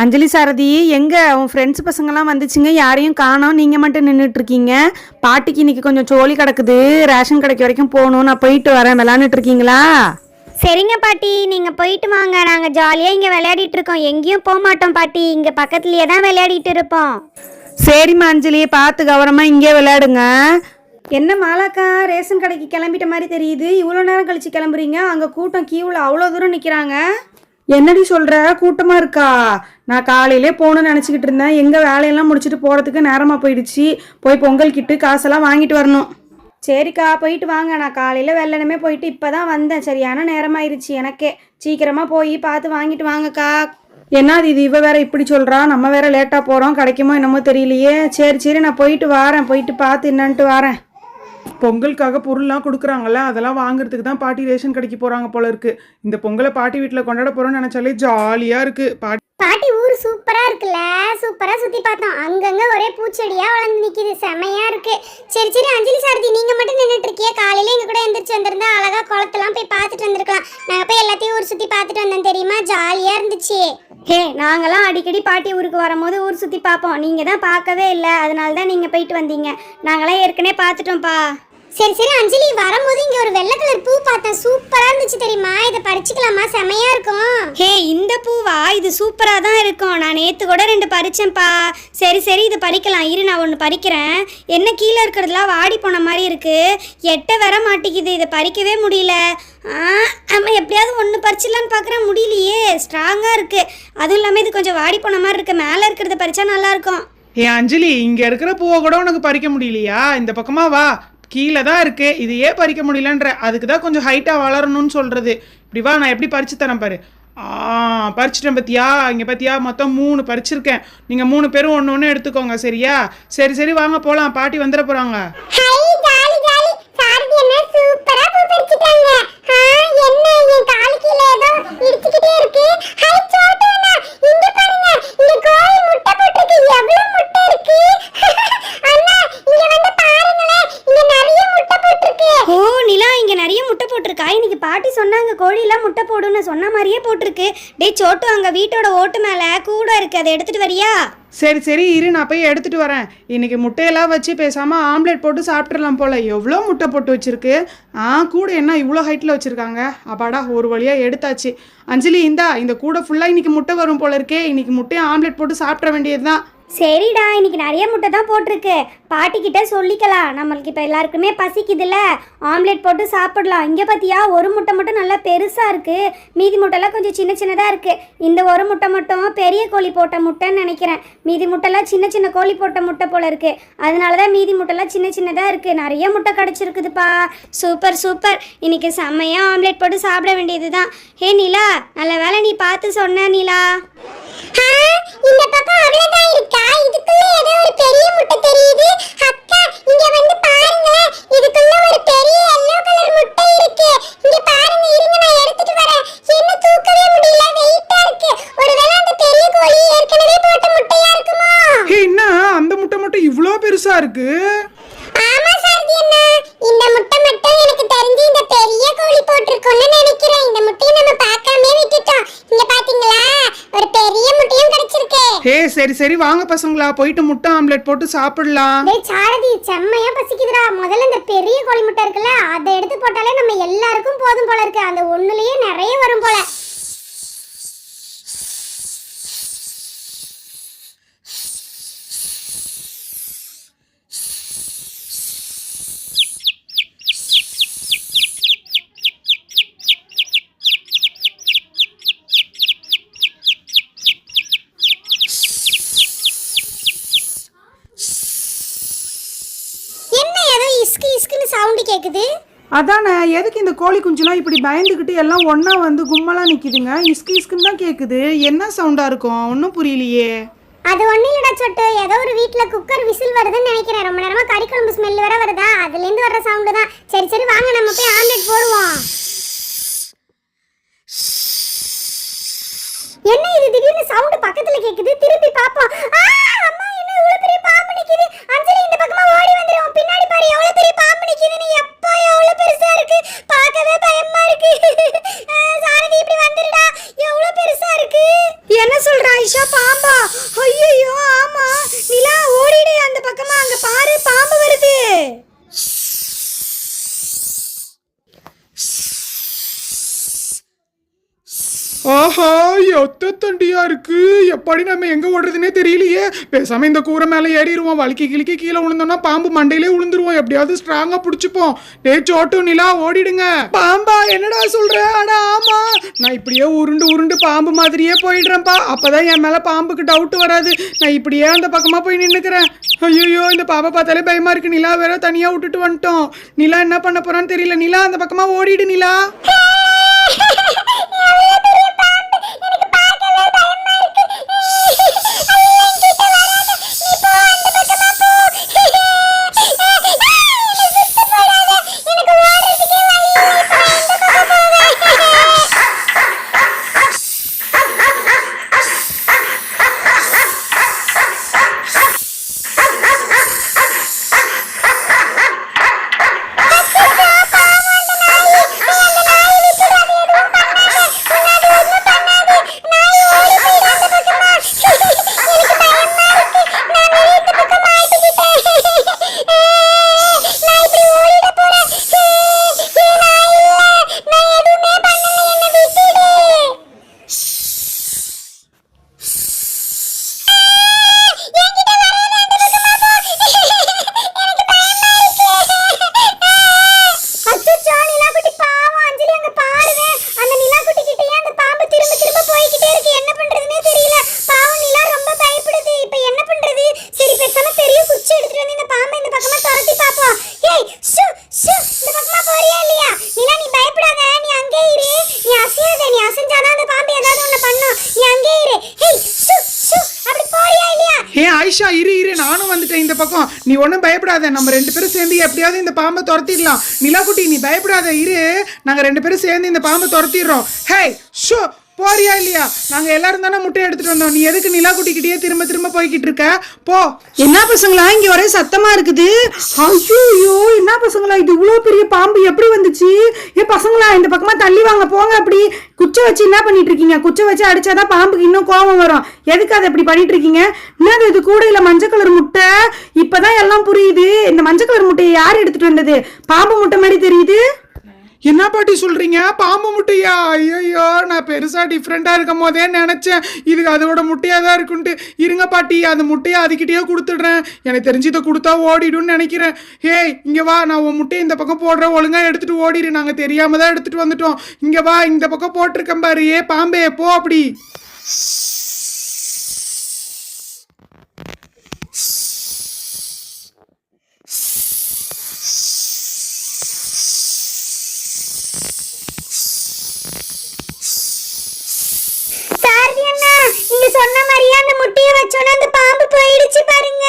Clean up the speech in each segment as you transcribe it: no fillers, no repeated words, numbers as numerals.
அஞ்சலி சாரதி, எங்க உன் ஃப்ரெண்ட்ஸ் பசங்கள்லாம் வந்துச்சுங்க, யாரையும் காணோம், நீங்க மட்டும் நின்றுட்டு இருக்கீங்க. பாட்டிக்கு இன்னைக்கு கொஞ்சம் சோழி கிடக்குது, ரேஷன் கடைக்கு வரைக்கும் போகணும், நான் போயிட்டு வரேன். விளையாண்டுட்டு இருக்கீங்களா? சரிங்க பாட்டி, நீங்க போயிட்டு வாங்க. நாங்க ஜாலியா இங்க விளையாடிட்டு இருக்கோம், எங்கேயும் போக மாட்டோம் பாட்டி, இங்க பக்கத்துலயே தான் விளையாடிட்டு இருப்போம். சரிம்மா அஞ்சலி, பார்த்து கவனமா இங்கே விளையாடுங்க. என்ன மாலாக்கா, ரேஷன் கடைக்கு கிளம்பிட்ட மாதிரி தெரியுது, இவ்வளோ நேரம் கழிச்சு கிளம்புறீங்க? அங்கே கூட்டம் கியூவில் அவ்வளோ தூரம் நிற்கிறாங்க. என்னடி சொல்கிற, கூட்டமாக இருக்கா? நான் காலையிலே போகணுன்னு நினச்சிக்கிட்டு இருந்தேன், எங்கள் வேலையெல்லாம் முடிச்சுட்டு போகிறதுக்கு நேரமாக போயிடுச்சு. போய் பொங்கல் கிட்டு காசெல்லாம் வாங்கிட்டு வரணும். சரிக்கா, போயிட்டு வாங்க. நான் காலையில் வெள்ளனமே போயிட்டு இப்போ தான் வந்தேன், சரியான நேரமாயிருச்சு எனக்கே. சீக்கிரமாக போய் பார்த்து வாங்கிட்டு வாங்கக்கா. என்னது இது, இவ வேற இப்படி சொல்கிறா, நம்ம வேற லேட்டாக போகிறோம், கிடைக்குமோ என்னமோ தெரியலையே. சரி நான் போயிட்டு வரேன், போயிட்டு பார்த்து என்னன்ட்டு வரேன். பொங்கலுக்காக பொருள்லாம் கொடுக்குறாங்கல்ல, அதெல்லாம் வாங்குறதுக்கு தான் பாட்டி ரேஷன் கடைக்கு போகிறாங்க போல இருக்கு. இந்த பொங்கலை பாட்டி வீட்டில் கொண்டாட போகிறோம்னு நினச்சாலே ஜாலியாக இருக்குது. பாட்டி ஊர் சூப்பரா இருக்குல்ல, சூப்பரா சுத்தி பார்த்தோம். அங்கங்க ஒரே பூச்செடியா வளர்ந்து நிக்குது, செமையா இருக்கு. சரி அஞ்சலி சாரதி, நீங்க மட்டும் நின்றுட்டு இருக்கிய, காலையில எங்க கூட எந்திரிச்சு வந்திருந்தா அழகா குளத்தெல்லாம் போய் பார்த்துட்டு வந்திருக்கலாம். நாங்க போய் எல்லாத்தையும் ஊர் சுத்தி பார்த்துட்டு வந்தோம் தெரியுமா, ஜாலியா இருந்துச்சு. ஹே, நாங்கெல்லாம் அடிக்கடி பாட்டி ஊருக்கு வரும்போது ஊர் சுத்தி பார்ப்போம், நீங்க தான் பார்க்கவே இல்லை, அதனால தான் நீங்க போயிட்டு வந்தீங்க. நாங்களாம் ஏற்கனவே பார்த்துட்டோம்ப்பா. சரி அஞ்சலி, வரும்போது இங்க ஒரு வெள்ளை கலர் பூ பார்த்தேன், சூப்பரா இருந்துச்சு தெரியுமா, இதை பறிச்சுக்கலாமா? செமையா இருக்கும். ஹே, இந்த பூவா? இது சூப்பரா தான் இருக்கும், நான் நேத்து கூட 2 பறிச்சேன்ப்பா. சரி இது பறிக்கலாம், இரு நான் ஒன்று பறிக்கிறேன். என்ன கீழே இருக்கிறதுலாம் வாடி போன மாதிரி இருக்கு, எட்ட வர மாட்டேங்குது, இதை பறிக்கவே முடியல. ஆமாம், எப்படியாவது ஒன்று பறிச்சிடலான்னு பார்க்குறேன், முடியலையே, ஸ்ட்ராங்காக இருக்குது. அதுவும் இல்லாமல் இது கொஞ்சம் வாடி போன மாதிரி இருக்குது, மேலே இருக்கிறத பறிச்சா நல்லாயிருக்கும். அஞ்சலி, இங்கே இருக்கிற பூவை கூட உனக்கு பறிக்க முடியலையா? இந்த பக்கமா வா, கீழே தான் இருக்கு, இது ஏன் பறிக்க முடியலன்ற, அதுக்கு தான் கொஞ்சம் ஹைட்டாக வளரணும்னு சொல்கிறது. இப்படி வா, நான் எப்படி பறிச்சு தரேன் பாரு. பறிச்சிட்டேன் பத்தியா, இங்கே பத்தியா, மொத்தம் 3 பறிச்சிருக்கேன். நீங்கள் 3 பேரும் ஒன்று எடுத்துக்கோங்க, சரியா? சரி வாங்க போகலாம், பாட்டி வந்துட போகிறாங்க. இன்னைக்கு பாட்டி சொன்னாங்க கோழியெல்லாம் முட்டை போடுன்னு, சொன்ன மாதிரியே போட்டிருக்கு. டே சோட்டு, அங்க வீட்டோட ஓட்டு மேல கூட இருக்கு, அதை எடுத்துட்டு வரியா? சரி இரு, நான் போய் எடுத்துட்டு வரேன். இன்னைக்கு முட்டையெல்லாம் வச்சு பேசாம ஆம்லேட் போட்டு சாப்பிட்றலாம் போல. எவ்வளோ முட்டை போட்டு வச்சிருக்கு. கூட என்ன இவ்வளோ ஹைட்டில் வச்சிருக்காங்க. அப்பாடா, ஒரு வழியா எடுத்தாச்சு. அஞ்சலி, இந்த கூடை ஃபுல்லாக இன்னைக்கு முட்டை வரும் போல இருக்கே. இன்னைக்கு முட்டையை ஆம்லேட் போட்டு சாப்பிட்ற வேண்டியது தான். சரிடா, இன்னைக்கு நிறைய முட்டை தான் போட்டிருக்கு, பாட்டிக்கிட்ட சொல்லிக்கலாம். நம்மளுக்கு இப்போ எல்லாருக்குமே பசிக்குதுல்ல, ஆம்லேட் போட்டு சாப்பிடலாம். இங்கே பார்த்தியா, ஒரு முட்டை மட்டும் நல்லா பெருசாக இருக்குது, மீதி முட்டைலாம் கொஞ்சம் சின்னதாக இருக்குது. இந்த ஒரு முட்டை மட்டும் பெரிய கோழி போட்ட முட்டைன்னு நினைக்கிறேன், மீதி முட்டைலாம் சின்ன கோழி போட்ட முட்டை போல் இருக்குது. அதனால தான் மீதி முட்டைலாம் சின்னதாக இருக்குது. நிறைய முட்டை கிடச்சிருக்குதுப்பா. சூப்பர், இன்னைக்கு செம்மையாக ஆம்லேட் போட்டு சாப்பிட வேண்டியது தான். ஹே நிலா, நல்ல வேலை நீ பார்த்து சொன்ன நிலா. இந்த பக்கம் அவ்வளவுதான் இருக்கா? இதுக்குள்ள ஏதோ ஒரு பெரிய முட்டை தெரியுது. அக்கா, இங்க வந்து பாருங்க, இதுக்குள்ள ஒரு பெரிய yellow கலர் முட்டை இருக்கு. இங்க பாருங்க, இருங்க நான் எடுத்துட்டு வரேன். என்ன தூக்கவே முடியல, வெயிட்டா இருக்கு. ஒருவேளை அந்த பெரிய கோழி ஏற்கனவே போட்ட முட்டையா இருக்குமோ? என்ன அந்த முட்டை மட்டும் இவ்வளோ பெருசா இருக்கு? ஆமா சாரதி அண்ணா, இந்த முட்டை மட்டும் எனக்கு தெரிஞ்சு இந்த பெரிய கோழி போட்டிருக்கும்னு நினைக்கிறேன். இந்த முட்டையை நம்ம பார்க்காம விட்டுட்டோம். இங்க பாத்தீங்களா, ஒரு பெரிய முட்டையும் கிடைச்சிருக்கு. சரி வாங்க பசங்களா, போயிட்டு முட்டை ஆம்லேட் போட்டு சாப்பிடலாம். டேய் சாரதி, செம்மையா பசிக்குதுடா. முதல்ல இந்த பெரிய கோழி முட்டை இருக்குல்ல, அதை எடுத்து போட்டாலே நம்ம எல்லாருக்கும் போதும் போல இருக்கு. அந்த ஒண்ணுலயே நிறைய வரும் போல. சவுண்ட் கேக்குது. அதானே, எதுக்கு இந்த கோழி குஞ்சுலாம் இப்படி பயந்துக்கிட்டு எல்லாம் ஒன்றா வந்து கும்பலாக நிற்கிதுங்க? இஸ்குன்னு தான் கேட்குது. என்ன சவுண்டாக இருக்கும், ஒன்றும் புரியலையே. அது ஒன்றும் இல்லடா சொட்டு, ஏதோ ஒரு வீட்டில் குக்கர் விசில் வருதுன்னு நினைக்கிறேன். ரொம்ப நேரமாக கறி குழம்பு ஸ்மெல் வேற வருதா, அதுலேருந்து வர்ற சவுண்டு தான். சரி வாங்க, நம்ம போய் ஆம்லேட் போடுவோம். என்ன இது, திடீர்னு சவுண்ட் பக்கத்துல கேக்குது, திரும்பி பாப்போம். அம்மா, என்ன இவ்வளவு பெரிய பாம்பு நிக்குது? அஞ்சலி, இந்த பக்கமா ஓடி வந்துரும், பின்னாடி பாரு எவ்வளவு பெரிய பாம்பு நிக்குதுன்னு. எப்பா, எவ்வளவு பெருசா இருக்கு, பார்க்கவே பயமா இருக்கு. சாரதி, இப்படி வந்துருடா, எவ்வளவு பெருசா இருக்கு. என்ன சொல்றா, ஐஷா பாம்பா? ஐயோ ஆமா. நிலா ஓடிடு அந்த பக்கமா, அங்க பாரு பாம்பு வருது. ஆஹா, எத்த தண்டியா இருக்கு. எப்படி நம்ம எங்க ஓடுறதுன்னே தெரியலையே. பேசாம இந்த கூரை மேல ஏறிடுவோம். வலிக்கி கிளிக்கி கீழே விழுந்தோம்னா பாம்பு மண்டையிலே விழுந்துருவோம். எப்படியாவது ஸ்ட்ராங்கா பிடிச்சிப்போம். டேய் சோட்டு நிலா ஓடிடுங்க. பாம்பா? என்னடா சொல்ற? அடா ஆமா, நான் இப்படியே உருண்டு உருண்டு பாம்பு மாதிரியே போயிடுறேன்ப்பா. அப்பதான் என் மேல பாம்புக்கு டவுட் வராது. நான் இப்படியே அந்த பக்கமா போய் நின்னுக்கிறேன். ஐயோ, இந்த பாம்பை பார்த்தாலே பயமா இருக்கு. நிலா வேற தனியா விட்டுட்டு வந்துட்டோம். நிலா என்ன பண்ண போறான்னு தெரியல. நிலா அந்த பக்கமா ஓடிடு நிலா. ஐஷா இரு இரு, நானும் வந்துட்டேன் இந்த பக்கம். நீ ஒன்றும் பயப்படாத. நம்ம 2 பேரும் சேர்ந்து எப்படியாவது இந்த பாம்பை துரத்திடலாம். நிலாக்குட்டி நீ பயப்படாத, இரு. நாங்கள் 2 பேரும் சேர்ந்து இந்த பாம்பை துரத்திடுறோம். ஹே ஷோ, போறியா இல்லையா? நாங்க எல்லாரும் தானே முட்டை எடுத்துட்டு வந்தோம். நீ எதுக்கு நிலாக்குட்டிக்கிட்டே திரும்ப திரும்ப போய்கிட்டு இருக்க? போ. என்ன பசங்களா இங்க ஒரே சத்தமா இருக்குது? ஐயோ, என்ன பசங்களா இது இவ்வளவு பெரிய பாம்பு எப்படி வந்துச்சு? ஏ பசங்களா, இந்த பக்கமா தள்ளி வாங்க போங்க. அப்படி குச்சை வச்சு என்ன பண்ணிட்டு இருக்கீங்க? குச்சை வச்சு அடிச்சாதான் பாம்புக்கு இன்னும் கோபம் வரும். எதுக்கு அதை இப்படி பண்ணிட்டு இருக்கீங்க? என்னது இது கூடையில மஞ்சள் கலர் முட்டை? இப்பதான் எல்லாம் புரியுது. இந்த மஞ்சள் கலர் முட்டையை யார் எடுத்துட்டு வந்தது? பாம்பு முட்டை மாதிரி தெரியுது. என்ன பாட்டி சொல்றீங்க? பாம்பு முட்டையா? ஐயோ, நான் பெருசா டிஃப்ரெண்டா இருக்கும் போதே நினைச்சேன் இதுக்கு அதோட முட்டையா தான் இருக்குன்ட்டு. இருங்க பாட்டி, அந்த முட்டையை அதுக்கிட்டே கொடுத்துடுறேன். எனக்கு தெரிஞ்சு இதை கொடுத்தா ஓடிடும்னு நினைக்கிறேன். ஏய் இங்க வா, நான் உன் முட்டையை இந்த பக்கம் போடுறேன். ஒழுங்கா எடுத்துட்டு ஓடிடு. நாங்க தெரியாம தான் எடுத்துட்டு வந்துட்டோம். இங்க வா, இந்த பக்கம் போட்டிருக்கேன் பாரு. ஏ பாம்பே போ. அப்படி சொன்ன மாதிரியே அந்த முட்டையை வச்சோன்னா அந்த பாம்பு போயிடுச்சு பாருங்க.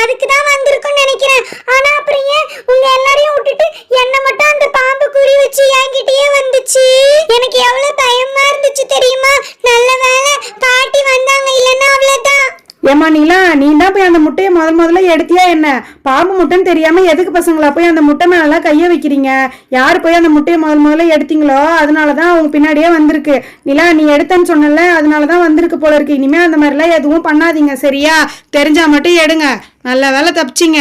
அதுக்கு தான் வந்திருக்கும்னு நினைக்கிறேன். ஆனா அப்புறம் ஏன் உங்க எல்லாரையும் விட்டுட்டு என்ன மட்டும் அந்த பாம்பு குறி வச்சு என்கிட்டயே வந்துச்சு? எனக்கு எவ்வளவு பயமா இருந்துச்சு தெரியுமா? நல்ல வேளை பாட்டி வந்தாங்க, இல்லைன்னா அவ்வளவுதான். ஏமா நீலா, நீ தான் போய் அந்த முட்டையை முதல்ல எடுத்தியா என்ன? பாம்பு முட்டைன்னு தெரியாம எதுக்கு பசங்களா போய் அந்த முட்டை மேலாம் கைய வைக்கிறீங்க? யாரு போய் அந்த முட்டையை முதல்ல எடுத்தீங்களோ அதனாலதான் அவங்க பின்னாடியே வந்திருக்கு. நிலா, நீ எடுத்தேன்னு சொன்னல, அதனாலதான் வந்திருக்கு போல இருக்கு. இனிமே அந்த மாதிரிலாம் எதுவும் பண்ணாதீங்க சரியா? தெரிஞ்சா மட்டும் எடுங்க. நல்ல வேலை தப்பிச்சிங்க.